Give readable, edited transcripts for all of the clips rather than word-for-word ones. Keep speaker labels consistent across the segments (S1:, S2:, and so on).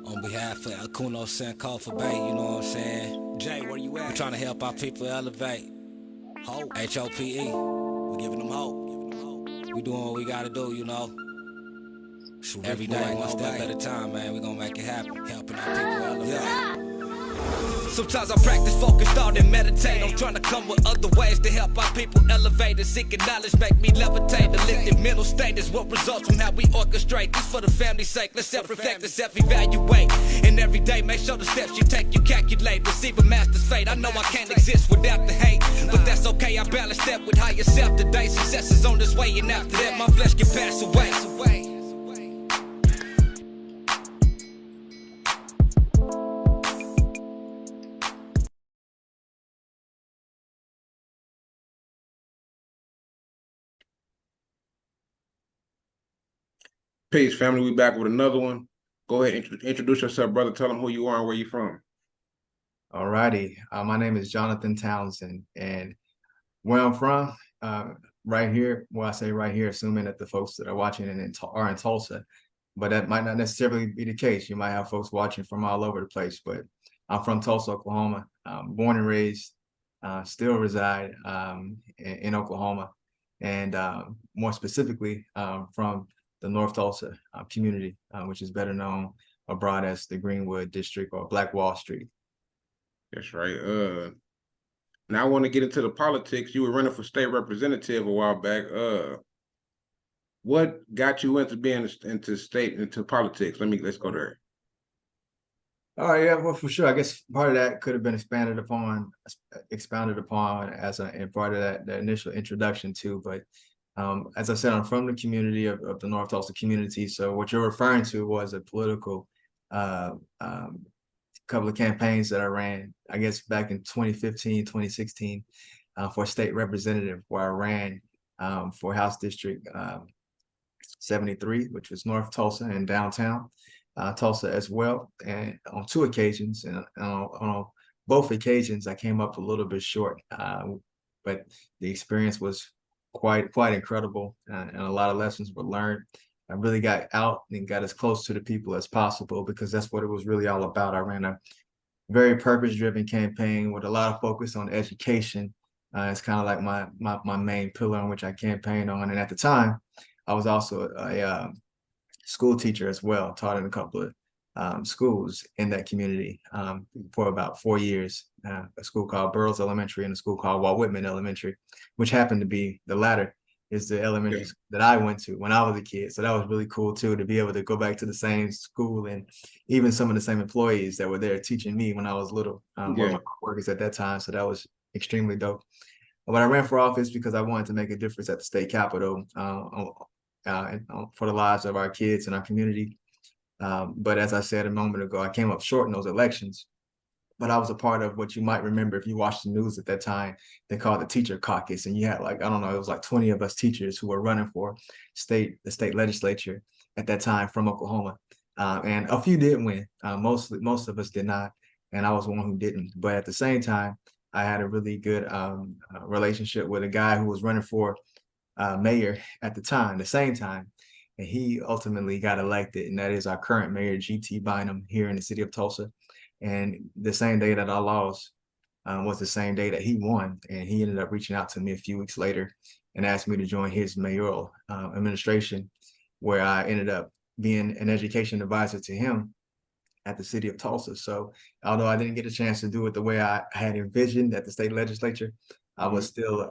S1: On behalf of Akuno Sankofa Bay, you know what I'm saying? Jay, where you at? We trying to help our people elevate. Hope. HOPE. We giving them hope. We doing what we gotta do, you know. Every day, one step at a time, man. We gonna make it happen. Helping our people elevate. Yeah. Sometimes I practice, focus, thought, and meditate. I'm trying to come with other ways to help our people elevate. And seeking knowledge make me levitate. The lifted mental state is what results from how we orchestrate. This for the family's sake. Let's self-reflect and self-evaluate. And every day, make sure the steps you take, you calculate. Receive a master's fate. I know I can't exist without the hate, but that's okay. I balance that with higher self today. Success is on this way, and after that, my flesh can pass away.
S2: Peace, family. We back with another one. Go ahead, introduce yourself, brother. Tell them who you are and where you from.
S3: All righty. My name is Jonathan Townsend, and where I'm from, right here, well, I say right here, assuming that the folks that are watching are in Tulsa, but that might not necessarily be the case. You might have folks watching from all over the place, but I'm from Tulsa, Oklahoma, born and raised, still reside in Oklahoma, and more specifically from the North Tulsa community, which is better known abroad as the Greenwood District or Black Wall Street.
S2: That's right. Now I want to get into the politics. You were running for state representative a while back. What got you into being into politics? Let's go there.
S3: All right, yeah, well, for sure. I guess part of that could have been expounded upon as a part of that the initial introduction too. But as I said, I'm from the community of the North Tulsa community. So what you're referring to was a political couple of campaigns that I ran, I guess back in 2015, 2016, for state representative, where I ran for House District 73, which was North Tulsa and downtown Tulsa as well. And on two occasions, and on both occasions, I came up a little bit short, but the experience was quite incredible, and a lot of lessons were learned. I really got out and got as close to the people as possible, because that's what it was really all about. I ran a very purpose-driven campaign with a lot of focus on education. It's kind of like my main pillar on which I campaigned on. And at the time, I was also a school teacher as well, taught in a couple of schools in that community for about 4 years, a school called Burroughs Elementary and a school called Walt Whitman Elementary, which happened to be the latter is the elementary school that I went to when I was a kid. So that was really cool too, to be able to go back to the same school, and even some of the same employees that were there teaching me when I was little, were my workers at that time. So that was extremely dope. But I ran for office because I wanted to make a difference at the state capitol for the lives of our kids and our community. But as I said a moment ago, I came up short in those elections. But I was a part of what you might remember if you watched the news at that time. They called the teacher caucus, and you had it was like 20 of us teachers who were running for the state legislature at that time from Oklahoma, and a few did win. Most of us did not, and I was one who didn't. But at the same time, I had a really good relationship with a guy who was running for mayor at the same time, and he ultimately got elected, and that is our current mayor, G.T. Bynum, here in the city of Tulsa. And the same day that I lost was the same day that he won. And he ended up reaching out to me a few weeks later and asked me to join his mayoral administration, where I ended up being an education advisor to him at the city of Tulsa. So although I didn't get a chance to do it the way I had envisioned at the state legislature, I was still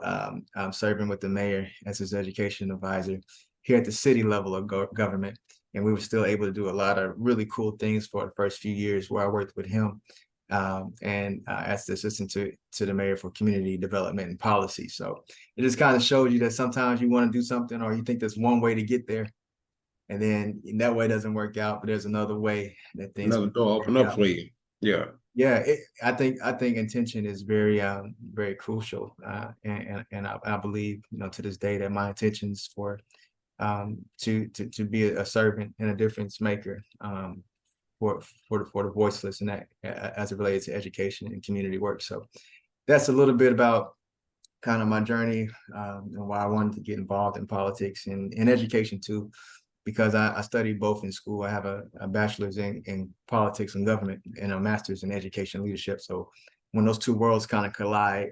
S3: serving with the mayor as his education advisor here at the city level of government. And we were still able to do a lot of really cool things for the first few years where I worked with him and as the assistant to the mayor for community development and policy. So it just kind of shows you that sometimes you want to do something, or you think there's one way to get there, and then that way doesn't work out, but there's another way that things
S2: another door open up for you.
S3: Yeah, I think intention is very crucial, and I believe, to this day, that my intentions for to be a servant and a difference maker for the voiceless, and that as it relates to education and community work. So that's a little bit about kind of my journey and why I wanted to get involved in politics and in education too. because I studied both in school. I have a bachelor's in politics and government and a master's in education and leadership. So when those two worlds kind of collide,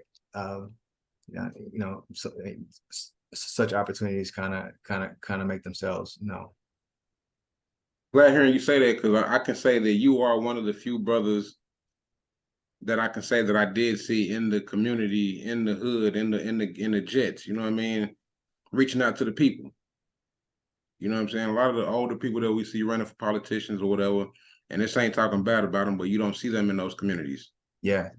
S3: such opportunities kind of make themselves known.
S2: Glad hearing you say that, because I can say that you are one of the few brothers that I can say that I did see in the community, in the hood, in the Jets. You know what I mean? Reaching out to the people. You know what I'm saying? A lot of the older people that we see running for politicians or whatever, and this ain't talking bad about them, but you don't see them in those communities.
S3: Yeah.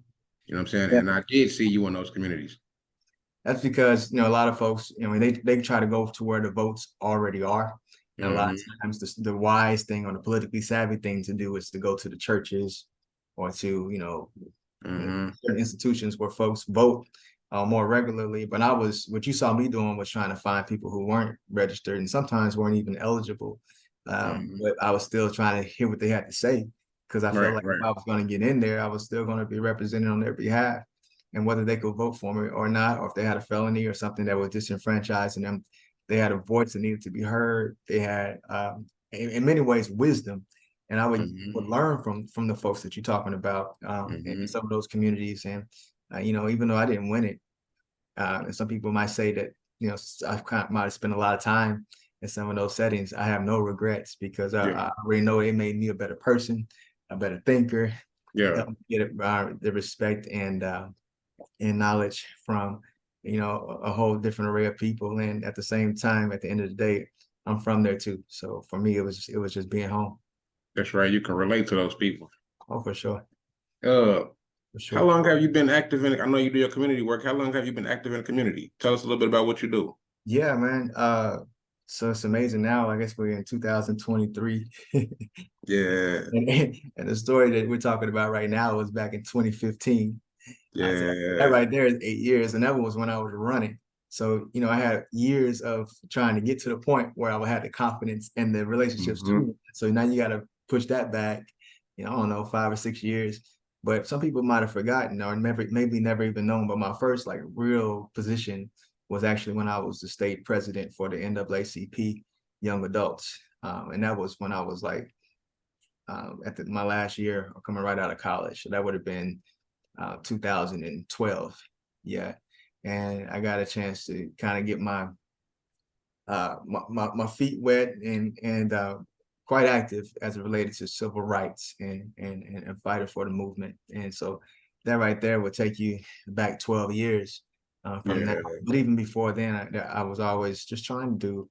S2: You know what I'm saying?
S3: Yeah.
S2: And I did see you in those communities.
S3: That's because, a lot of folks, they try to go to where the votes already are. And a lot of times the wise thing or the politically savvy thing to do is to go to the churches or to, certain institutions where folks vote more regularly. But what you saw me doing was trying to find people who weren't registered and sometimes weren't even eligible. But I was still trying to hear what they had to say, because I felt like if I was going to get in there, I was still going to be represented on their behalf. And whether they could vote for me or not, or if they had a felony or something that was disenfranchising them, they had a voice that needed to be heard. They had, in many ways, wisdom. And I would learn from the folks that you're talking about in some of those communities. And, even though I didn't win it, and some people might say that, I might have spent a lot of time in some of those settings, I have no regrets, because I already know it made me a better person, a better thinker. Yeah. Get the respect and knowledge from, a whole different array of people. And at the same time, at the end of the day, I'm from there too. So for me, it was just being home.
S2: That's right. You can relate to those people.
S3: Oh, for sure.
S2: For sure. How long have you been active in? I know you do your community work. How long have you been active in the community? Tell us a little bit about what you do.
S3: Yeah, man. So it's amazing now. I guess we're in 2023.
S2: Yeah.
S3: And the story that we're talking about right now was back in 2015.
S2: Yeah.
S3: That right there is 8 years. And that was when I was running. So, I had years of trying to get to the point where I would have the confidence and the relationships too. So now you got to push that back, I don't know, 5 or 6 years. But some people might have forgotten or maybe never even known. But my first real position was actually when I was the state president for the NAACP Young Adults. And that was when I was at my last year coming right out of college. So that would have been 2012. Yeah. And I got a chance to kind of get my feet wet and quite active as it related to civil rights and fighting for the movement. And so that right there would take you back 12 years from that. But even before then, I was always just trying to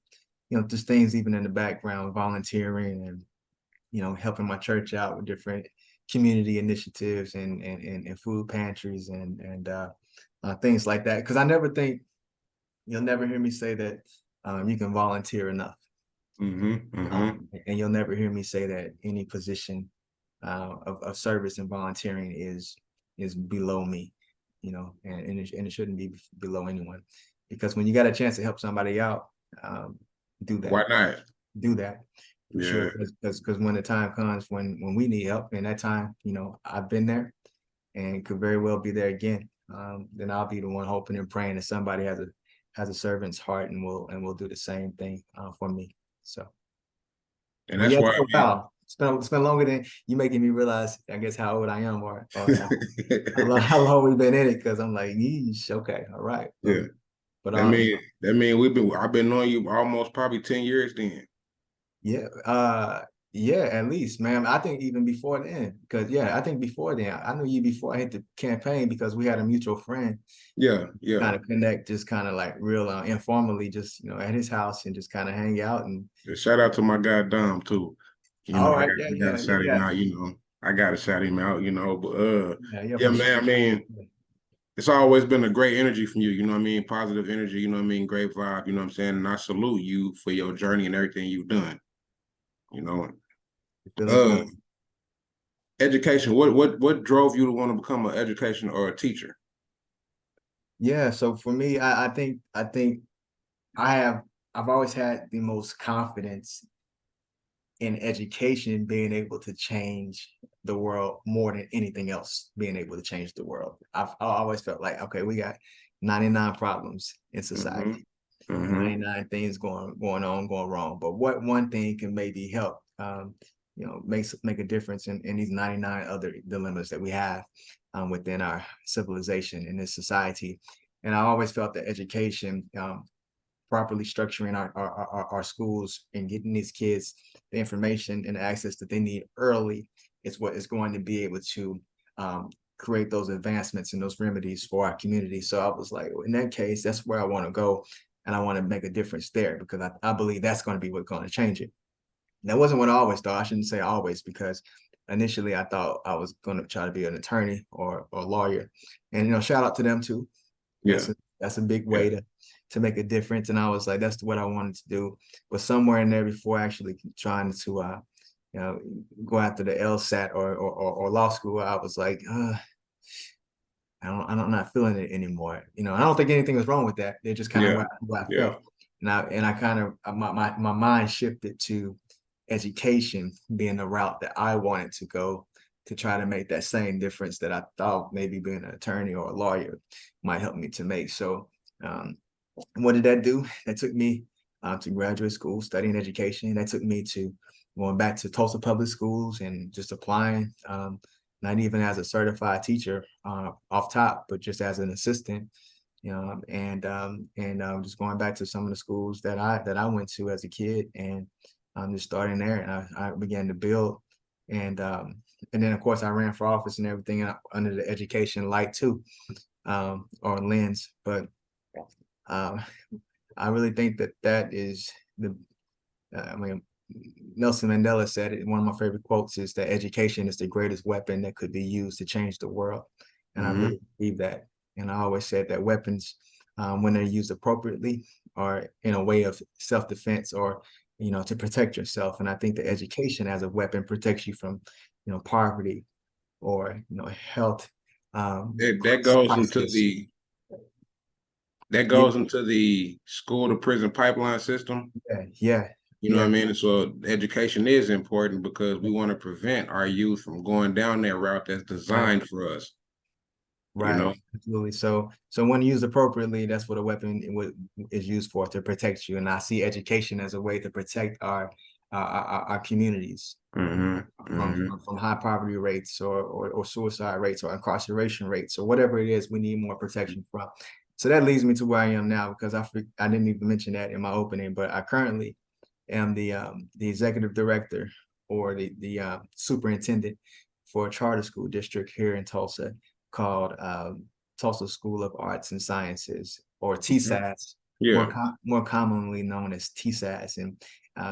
S3: do, just things even in the background, volunteering and, helping my church out with different community initiatives and food pantries and things like that. Because I never think, you'll never hear me say that you can volunteer enough. And you'll never hear me say that any position of service and volunteering is below me, and it shouldn't be below anyone. Because when you got a chance to help somebody out, do that.
S2: Why not?
S3: Do that. For sure. Because when the time comes when we need help, and that time, I've been there and could very well be there again. Then I'll be the one hoping and praying that somebody has a servant's heart and will do the same thing for me. So,
S2: and that's why
S3: it's been longer than you making me realize, I guess, how old I am or how long we've been in it. Because I'm like, yeesh, okay, all right.
S2: Yeah. But I've been knowing you almost probably 10 years then.
S3: Yeah. Yeah, at least, man. I think even before then, because I think before then, I knew you before I hit the campaign because we had a mutual friend. Yeah. Kind of connect, just kind of real informally, just at his house and just kind of hang out and.
S2: Shout out to my guy Dom too.
S3: All right,
S2: I gotta shout him out. I gotta shout him out. But man. I mean, it's always been a great energy from you. You know what I mean? Positive energy. You know what I mean? Great vibe. You know what I'm saying? And I salute you for your journey and everything you've done. Education. What drove you to want to become an education or a teacher?
S3: Yeah, so for me, I think I've always had the most confidence in education being able to change the world more than anything else being able to change the world. I always felt like, okay, we got 99 problems in society.
S2: Mhm.
S3: 99 things going on, going wrong. But what one thing can maybe help, make a difference in these 99 other dilemmas that we have within our civilization in this society. And I always felt that education, properly structuring our schools and getting these kids the information and access that they need early is what is going to be able to create those advancements and those remedies for our community. So I was like, well, in that case, that's where I want to go. And I want to make a difference there because I believe that's going to be what's going to change it. And that wasn't what I always thought. I shouldn't say always, because initially I thought I was going to try to be an attorney or lawyer. And shout out to them too.
S2: Yeah.
S3: That's a big way to make a difference. And I was like, that's what I wanted to do. But somewhere in there, before actually trying to go after the LSAT or law school, I was like, I'm not feeling it anymore. I don't think anything was wrong with that. They're just kind of what I felt. And I kind of my mind shifted to education being the route that I wanted to go, to try to make that same difference that I thought maybe being an attorney or a lawyer might help me to make. So what did that do? That took me to graduate school, studying education. That took me to going back to Tulsa Public Schools and just applying, not even as a certified teacher off top, but just as an assistant, and just going back to some of the schools that I went to as a kid, and just starting there, and I began to build, and then of course I ran for office and everything under the education light too, or lens. But I really think that is Nelson Mandela said it. One of my favorite quotes is that education is the greatest weapon that could be used to change the world. And I really believe that. And I always said that weapons, when they're used appropriately, are in a way of self-defense or, to protect yourself. And I think that education as a weapon protects you from, poverty or, health.
S2: That goes into the school to prison pipeline system.
S3: Yeah.
S2: You know what I mean? So education is important because we want to prevent our youth from going down that route that's designed for us.
S3: Right. Absolutely. So when used appropriately, that's what a weapon is used for, to protect you. And I see education as a way to protect our communities from high poverty rates or suicide rates or incarceration rates or whatever it is we need more protection from. So that leads me to where I am now, because I didn't even mention that in my opening, but I currently am the executive director or the superintendent for a charter school district here in Tulsa called Tulsa School of Arts and Sciences, or TSAS, more commonly known as TSAS. And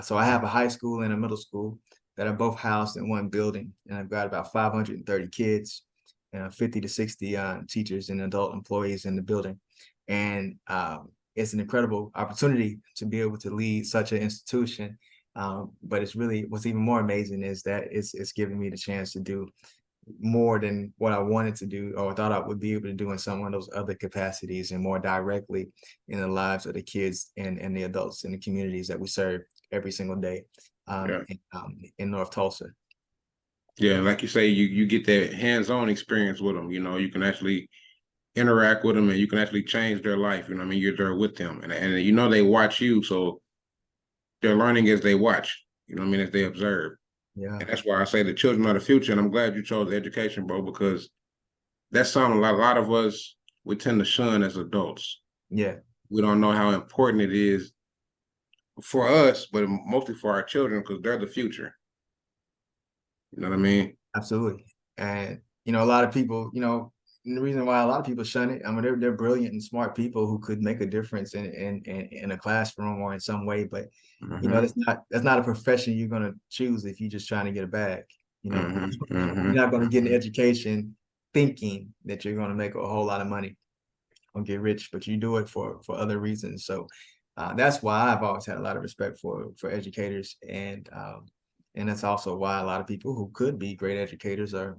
S3: so I have a high school and a middle school that are both housed in one building, and I've got about 530 kids, 50 to 60 teachers and adult employees in the building. And it's an incredible opportunity to be able to lead such an institution. But it's really, what's even more amazing is that it's giving me the chance to do more than what I wanted to do or thought I would be able to do in some of those other capacities, and more directly in the lives of the kids and the adults in the communities that we serve every single day in North Tulsa.
S2: Yeah, like you say, you get that hands-on experience with them. You can actually interact with them, and you can actually change their life. You know what I mean? You're there with them, and they watch you, so they're learning as they watch. You know what I mean? As they observe.
S3: Yeah.
S2: And that's why I say the children are the future. And I'm glad you chose education, bro, because that's something a lot of us, we tend to shun as adults.
S3: Yeah.
S2: We don't know how important it is for us, but mostly for our children, because they're the future. You know what I mean?
S3: Absolutely. And, a lot of people, and the reason why a lot of people shun it, I mean, they're brilliant and smart people who could make a difference in a classroom or in some way, but that's not a profession you're going to choose if you're just trying to get a bag. You're not going to get an education thinking that you're going to make a whole lot of money or get rich, but you do it for other reasons. So that's why I've always had a lot of respect for educators, and that's also why a lot of people who could be great educators are,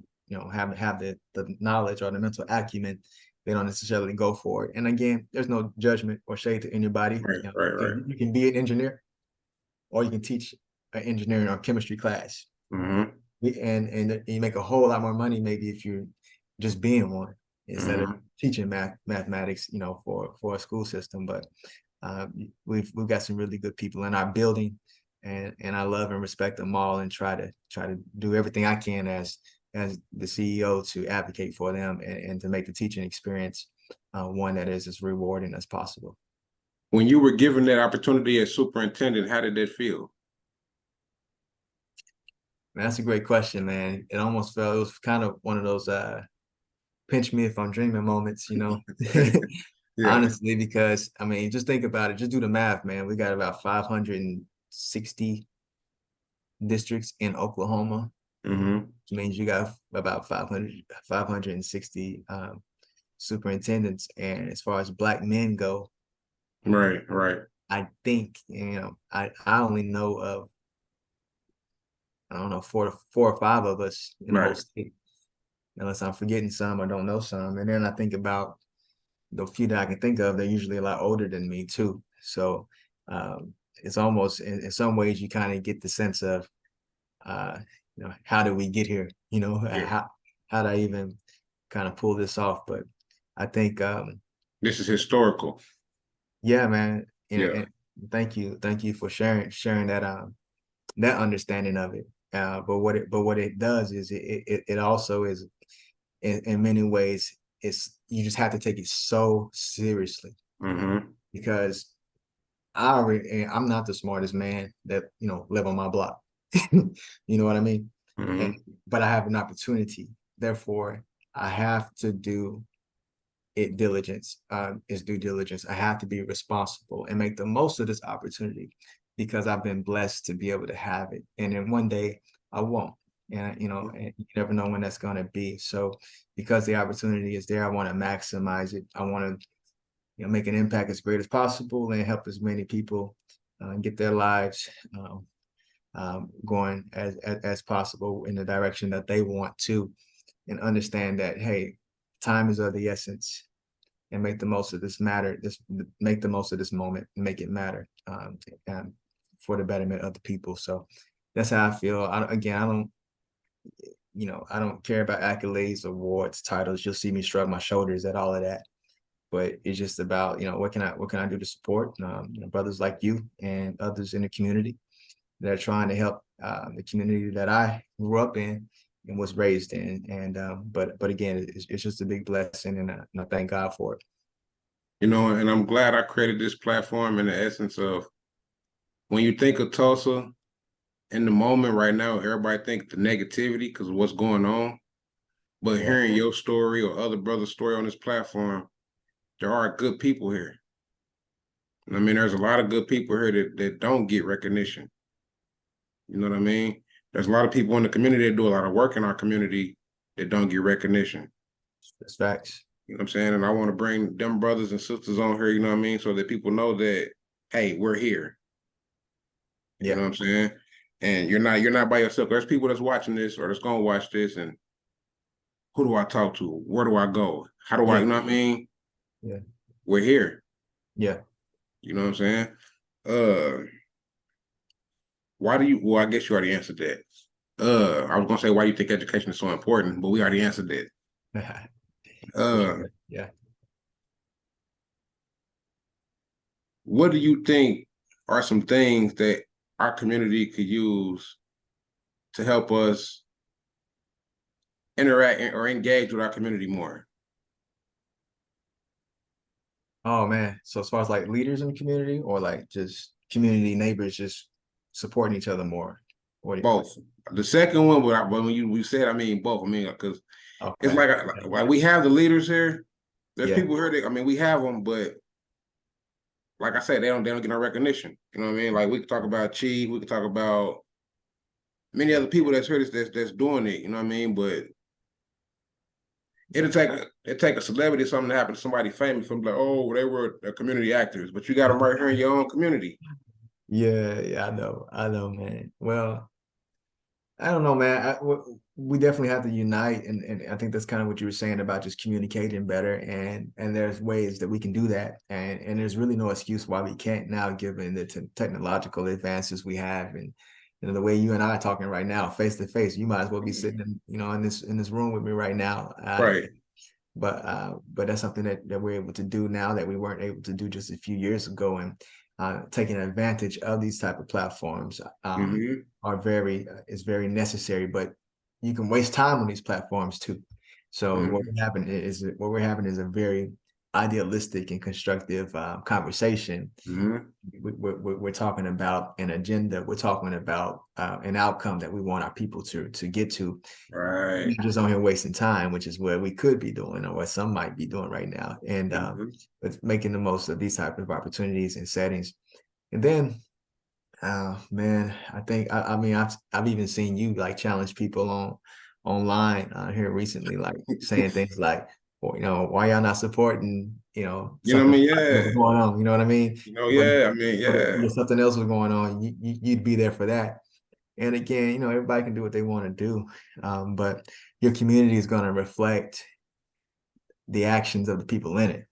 S3: have the knowledge or the mental acumen, they don't necessarily go for it. And again, there's no judgment or shade to anybody.
S2: Right.
S3: You can be an engineer, or you can teach an engineering or chemistry class. And you make a whole lot more money maybe if you're just being one instead of teaching mathematics, for a school system. But We've got some really good people in our building, and I love and respect them all, and try to do everything I can as the CEO to advocate for them, and to make the teaching experience one that is as rewarding as possible.
S2: When you were given that opportunity as superintendent, how did that feel?
S3: Man, that's a great question, man. It almost felt, it was kind of one of those pinch me if I'm dreaming moments, you know.
S2: Yeah.
S3: Honestly, because I mean, just think about it, just do the math, man. We got about 560 districts in Oklahoma,
S2: Mm-hmm.
S3: which means you got about 560 superintendents. And as far as Black men go,
S2: Right, right.
S3: I think, you know, I only know of, I don't know, four or five of us in the whole
S2: Right.
S3: state, unless I'm forgetting some or don't know some. And then I think about the few that I can think of, they're usually a lot older than me too. So it's almost, in some ways, you kind of get the sense of, you know, how did we get here? You know,
S2: Yeah.
S3: how did I even kind of pull this off? But I think,
S2: This is historical.
S3: yeah, man.
S2: Yeah.
S3: And thank you for sharing that that understanding of it. But what it does is it also is, in many ways, it's, you just have to take it so seriously,
S2: Mm-hmm.
S3: because I'm not the smartest man that, you know, live on my block. You know what I mean? And
S2: Mm-hmm.
S3: but I have an opportunity. Therefore, I have to do it diligence, is due diligence. I have to be responsible and make the most of this opportunity, because I've been blessed to be able to have it. And then one day I won't. And you know, and you never know when that's gonna be. So because the opportunity is there, I want to maximize it. I want to, you know, make an impact as great as possible and help as many people get their lives going as possible in the direction that they want to, and understand that, hey, time is of the essence, and make the most of this matter. Make the most of this moment and make it matter, and for the betterment of the people. So that's how I feel. Again, I don't, you know, I don't care about accolades, awards, titles. You'll see me shrug my shoulders at all of that. But it's just about, you know, what can I do to support you know, brothers like you and others in the community that are trying to help the community that I grew up in and was raised in. And but again, it's just a big blessing, and I thank God for it.
S2: You know, and I'm glad I created this platform in the essence of, when you think of Tulsa in the moment right now, everybody think the negativity because of what's going on. But
S3: Yeah,
S2: hearing your story or other brothers' story on this platform, there are good people here. I mean, there's a lot of good people here that don't get recognition. You know what I mean? There's a lot of people in the community that do a lot of work in our community that don't get recognition.
S3: that's facts.
S2: You know what I'm saying? And I want to bring them brothers and sisters on here, you know what I mean? So that people know that, hey, we're here. You know
S3: Yeah,
S2: what I'm saying? And you're not by yourself. There's people that's watching this or that's gonna watch this, and who do I talk to? Where do I go? How do I,
S3: yeah,
S2: you know what I mean?
S3: yeah,
S2: We're here.
S3: yeah.
S2: You know what I'm saying? Uh why do you, well, I guess you already answered that. I was gonna say why you think education is so important, but we already answered that.
S3: For
S2: Uh
S3: sure. Yeah.
S2: what do you think are some things that our community could use to help us interact or engage with our community more?
S3: Oh man. So as far as like leaders in the community, or like just community neighbors just supporting each other more? What do you,
S2: Both. The second one, when we said, I mean both. I mean, because it's
S3: okay.
S2: like we have the leaders here. There's
S3: Yeah.
S2: people here that, I mean, we have them, but like I said, they don't get no recognition. You know what I mean? Like we could talk about Chief, we could talk about many other people that's here that's doing it. You know what I mean? But it take a celebrity or something to happen to somebody famous from like, oh, they were community actors, but you got them right here in your own community.
S3: Yeah, yeah, I know, man. Well, I don't know, man. We definitely have to unite, and I think that's kind of what you were saying about just communicating better, and there's ways that we can do that, and there's really no excuse why we can't now, given the technological advances we have, and you know, the way you and I are talking right now, face to face. You might as well be sitting in, you know, in this room with me right now.
S2: Right.
S3: but that's something that we're able to do now that we weren't able to do just a few years ago. And taking advantage of these type of platforms is very necessary. But you can waste time on these platforms too. So what we're having is a very idealistic and constructive conversation. We're talking about an agenda. We're talking about an outcome that we want our people to get to.
S2: Right.
S3: We're just on here wasting time, which is what we could be doing, or what some might be doing right now. And it's making the most of these type of opportunities and settings. And then, man, I think I mean I've even seen you like challenge people online here recently, like saying things like, well, you know, why y'all not supporting, you know,
S2: You know what I
S3: something
S2: mean? Yeah.
S3: going on, you know what I mean?
S2: You know, yeah. I mean, yeah.
S3: If something else was going on, you'd be there for that. And again, you know, everybody can do what they want to do, but your community is going to reflect the actions of the people in it.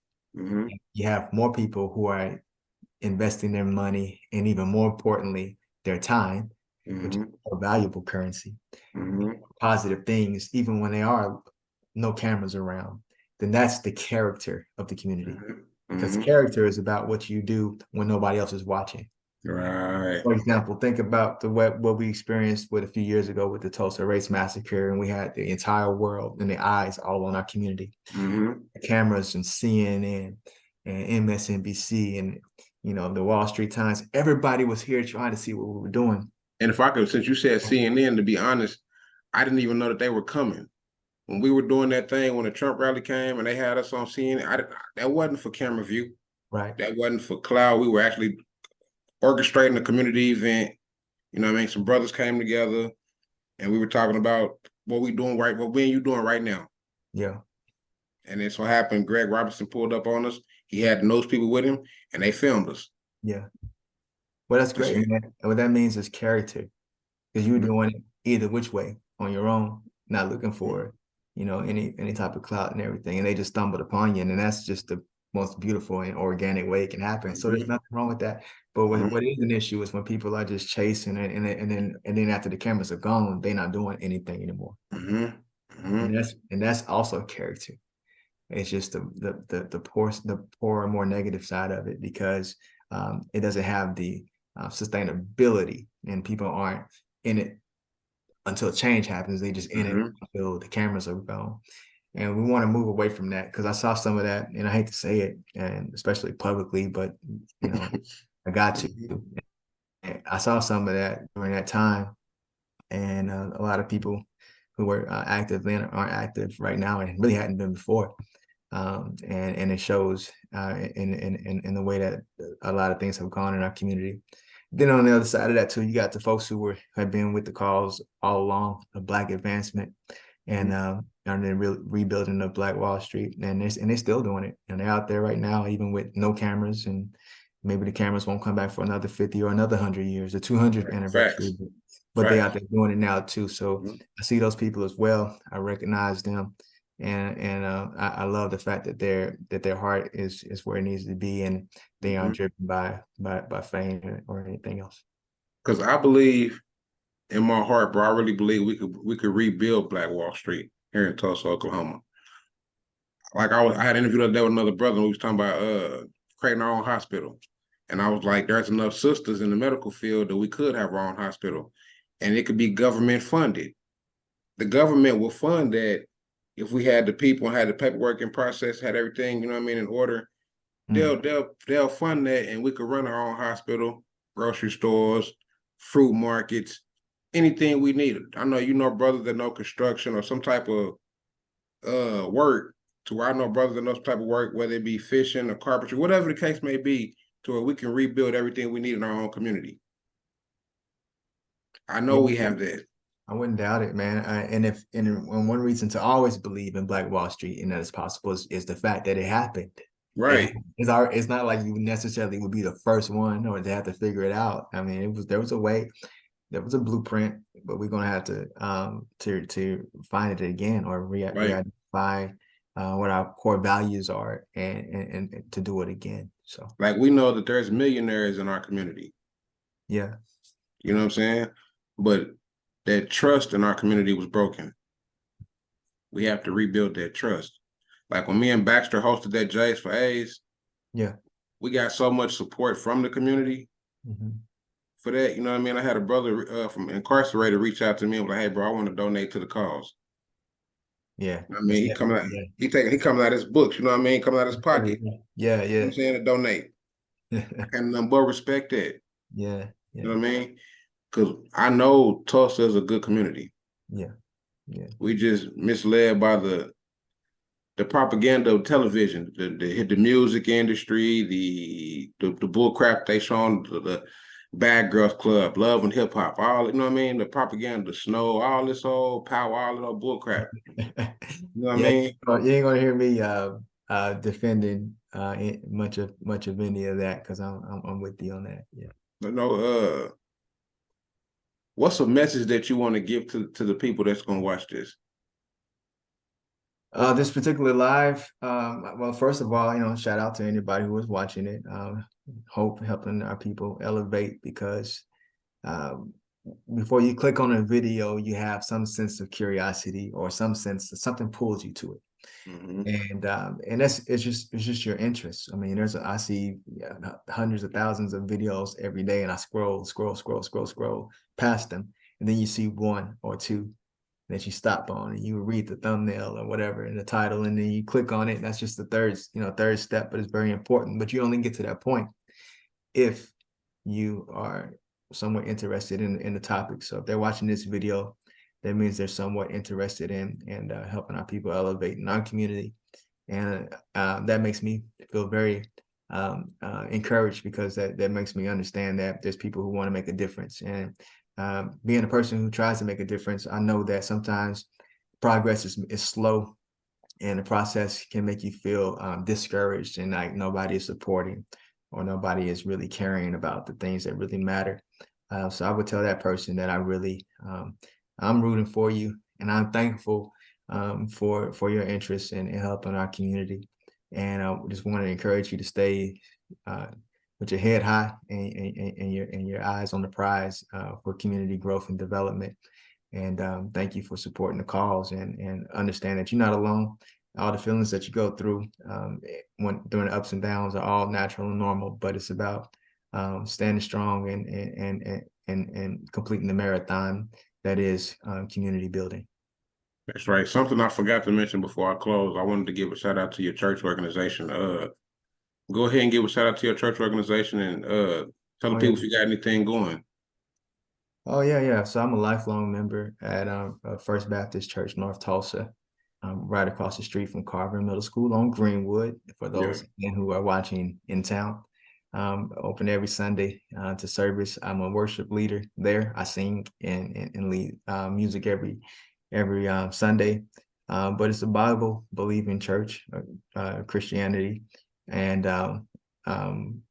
S3: You have more people who are investing their money, and even more importantly, their time, which is a valuable currency, positive things, even when there are no cameras around. Then that's the character of the community, because character is about what you do when nobody else is watching.
S2: Right.
S3: For example, think about what we experienced a few years ago with the Tulsa Race Massacre, and we had the entire world and the eyes all on our community. The cameras and CNN and MSNBC and, you know, the Wall Street Times. Everybody was here trying to see what we were doing.
S2: And if I could, since you said CNN, to be honest, I didn't even know that they were coming. When we were doing that thing, when the Trump rally came and they had us on CNN, that wasn't for camera view.
S3: Right.
S2: That wasn't for cloud. We were actually orchestrating a community event. You know what I mean? Some brothers came together and we were talking about what we doing right, what me and you doing right now.
S3: Yeah.
S2: And then so happened, Greg Robertson pulled up on us. He had those people with him and they filmed us.
S3: Yeah. Well, that's great. And what that means is character, because you're doing it either which way on your own, not looking for, you know, any type of clout and everything. And they just stumbled upon you. And then that's just the most beautiful and organic way it can happen. So there's nothing wrong with that. But what is an issue is when people are just chasing it, and then after the cameras are gone, they're not doing anything anymore. And that's also character. It's just the poor more negative side of it, because it doesn't have the sustainability, and people aren't in it until change happens. They just in it until the cameras are gone. And we want to move away from that, because I saw some of that, and I hate to say it, and especially publicly, but you know, I got to. And I saw some of that during that time, and a lot of people who were active then aren't active right now, and really hadn't been before. And it shows in the way that a lot of things have gone in our community. Then on the other side of that too, you got the folks who have been with the cause all along of Black advancement, and then rebuilding the Black Wall Street, and they're still doing it, and they're out there right now, even with no cameras, and maybe the cameras won't come back for another 50 or another 100 years, the 200th anniversary. But they're out there doing it now too. So I see those people as well. I recognize them. And I love the fact that their heart is where it needs to be, and they aren't driven by fame or anything else.
S2: Because I believe in my heart, bro, I really believe we could rebuild Black Wall Street here in Tulsa, Oklahoma. Like I had an interview the other day with another brother, and we was talking about creating our own hospital. And I was like, there's enough sisters in the medical field that we could have our own hospital, and it could be government funded. The government will fund that. If we had the people, had the paperwork in process, had everything, you know what I mean, in order, they'll fund that, and we could run our own hospital, grocery stores, fruit markets, anything we needed. I know you know brothers that know construction or some type of work, to where I know brothers that know some type of work, whether it be fishing or carpentry, whatever the case may be, to where we can rebuild everything we need in our own community. I know we have that.
S3: I wouldn't doubt it, man. And one reason to always believe in Black Wall Street and that it's possible is the fact that it happened.
S2: Right.
S3: It's not like you necessarily would be the first one or to have to figure it out. I mean, there was a way, there was a blueprint, but we're gonna have to find it again, or re-identify what our core values are, and to do it again. So,
S2: like, we know that there's millionaires in our community.
S3: Yeah.
S2: You know what I'm saying? But that trust in our community was broken. We have to rebuild that trust. Like when me and Baxter hosted that J's for A's,
S3: Yeah.
S2: we got so much support from the community for that. You know what I mean? I had a brother from incarcerated reach out to me and was like, "Hey, bro, I want to donate to the cause."
S3: Yeah.
S2: I mean, he coming out, he coming out his books. You know what I mean? Coming out his pocket.
S3: Yeah.
S2: You know what I'm saying, to donate. I can't nothing but respect that.
S3: Yeah.
S2: You know what I mean? Because I know Tulsa is a good community.
S3: Yeah. Yeah.
S2: We just misled by the propaganda of television, the music industry, the bull crap they show on the Bad Girls Club, Love and Hip Hop, all, you know what I mean? The propaganda, the snow, all this old power, all of that bull crap. You know what I mean?
S3: You ain't gonna hear me defending much of any of that, because I'm with you on that. Yeah.
S2: But no, what's a message that you want to give to the people that's gonna watch this?
S3: This particular live, well, first of all, shout out to anybody who was watching it. Hope helping our people elevate, because before you click on a video, you have some sense of curiosity, or some sense that something pulls you to it. And it's just your interest. I mean, I see hundreds of thousands of videos every day, and I scroll past them, and then you see one or two that you stop on, and you read the thumbnail or whatever in the title, and then you click on it. And that's just the third step, but it's very important. But you only get to that point if you are somewhat interested in the topic. So if they're watching this video, that means they're somewhat interested in and helping our people elevate in our community. And that makes me feel very encouraged, because that makes me understand that there's people who want to make a difference. And being a person who tries to make a difference, I know that sometimes progress is slow, and the process can make you feel discouraged, and like nobody is supporting, or nobody is really caring about the things that really matter. So I would tell that person that I'm rooting for you, and I'm thankful for your interest in helping our community. And I just want to encourage you to stay with your head high and your eyes on the prize for community growth and development. And thank you for supporting the cause, and understand that you're not alone. All the feelings that you go through during the ups and downs are all natural and normal, but it's about standing strong and completing the marathon that is community building.
S2: That's right. Something I forgot to mention before I close. I wanted to give a shout out to your church organization. Go ahead and give a shout out to your church organization, and tell the people if you got anything going.
S3: Oh yeah. So I'm a lifelong member at First Baptist Church, North Tulsa, right across the street from Carver Middle School on Greenwood. For those who are watching in town, open every Sunday to service. I'm a worship leader there. I sing and lead music every Sunday. But it's a Bible believing church, Christianity, and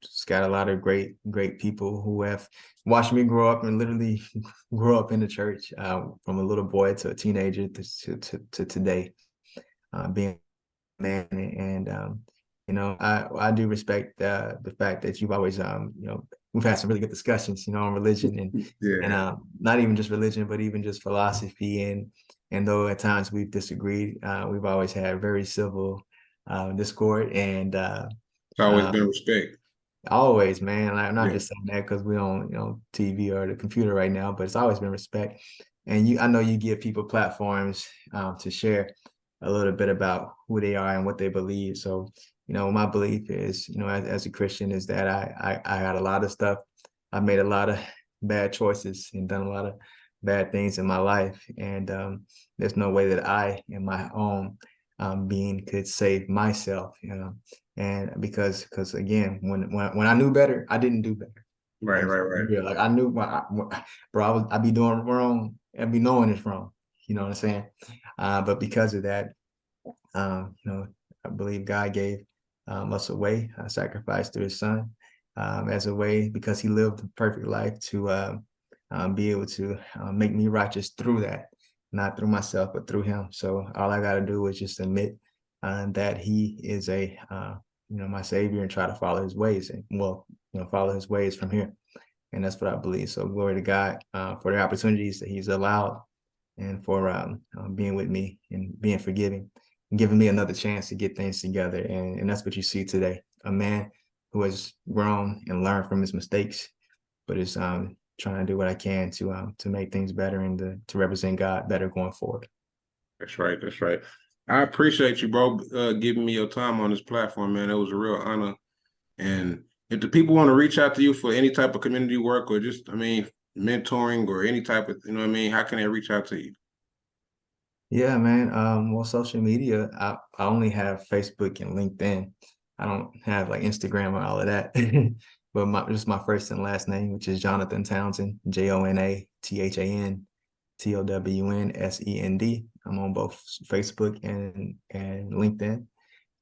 S3: it's got a lot of great people who have watched me grow up and literally grow up in the church, from a little boy to a teenager to today, being a man. And I do respect the fact that you've always we've had some really good discussions on religion, and not even just religion, but even just philosophy. And though at times we've disagreed, we've always had very civil discord, and
S2: it's always been respect.
S3: Always, man. I'm not just saying that because we're on TV or the computer right now, but it's always been respect. And I know you give people platforms to share a little bit about who they are and what they believe. So, my belief is, as a Christian, is that I got a lot of stuff. I made a lot of bad choices and done a lot of bad things in my life. And there's no way that I, in my own being, could save myself, and because again, when I knew better, I didn't do better.
S2: Right.
S3: Like I knew, I'd be doing wrong. I'd be knowing it's wrong. You know what I'm saying? But because of that, I believe God gave us a way, a sacrifice through His Son, as a way, because He lived a perfect life to be able to make me righteous through that, not through myself, but through Him. So all I got to do is just admit that He is my Savior, and try to follow His ways, and follow His ways from here. And that's what I believe. So glory to God for the opportunities that He's allowed, and for being with me and being forgiving. giving me another chance to get things together. And that's what you see today. A man who has grown and learned from his mistakes, but is trying to do what I can to make things better and to represent God better going forward.
S2: That's right. That's right. I appreciate you, bro, giving me your time on this platform, man. It was a real honor. And if the people want to reach out to you for any type of community work or just, I mean, mentoring or any type of, you know what I mean, how can they reach out to you?
S3: Yeah, man. Well, social media, I only have Facebook and LinkedIn. I don't have like Instagram or all of that. But just my first and last name, which is Jonathan Townsend, JonathanTownsend. I'm on both Facebook and LinkedIn.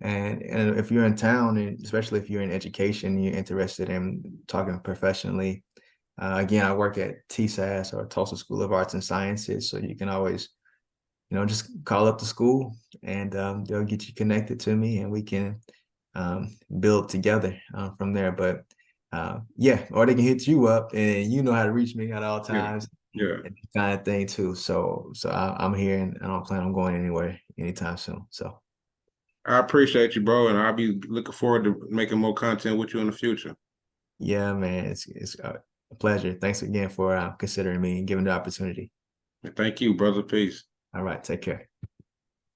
S3: And if you're in town, and especially if you're in education, you're interested in talking professionally. Again, I work at TSAS, or Tulsa School of Arts and Sciences, so you can always just call up the school and they'll get you connected to me and we can build together from there. But yeah, or they can hit you up and you know how to reach me at all times.
S2: Yeah.
S3: And kind of thing too. So I'm here and I don't plan on going anywhere anytime soon. So
S2: I appreciate you, bro. And I'll be looking forward to making more content with you in the future.
S3: yeah, man, it's a pleasure. Thanks again for considering me and giving the opportunity.
S2: Thank you, brother. Peace.
S3: All right, take care.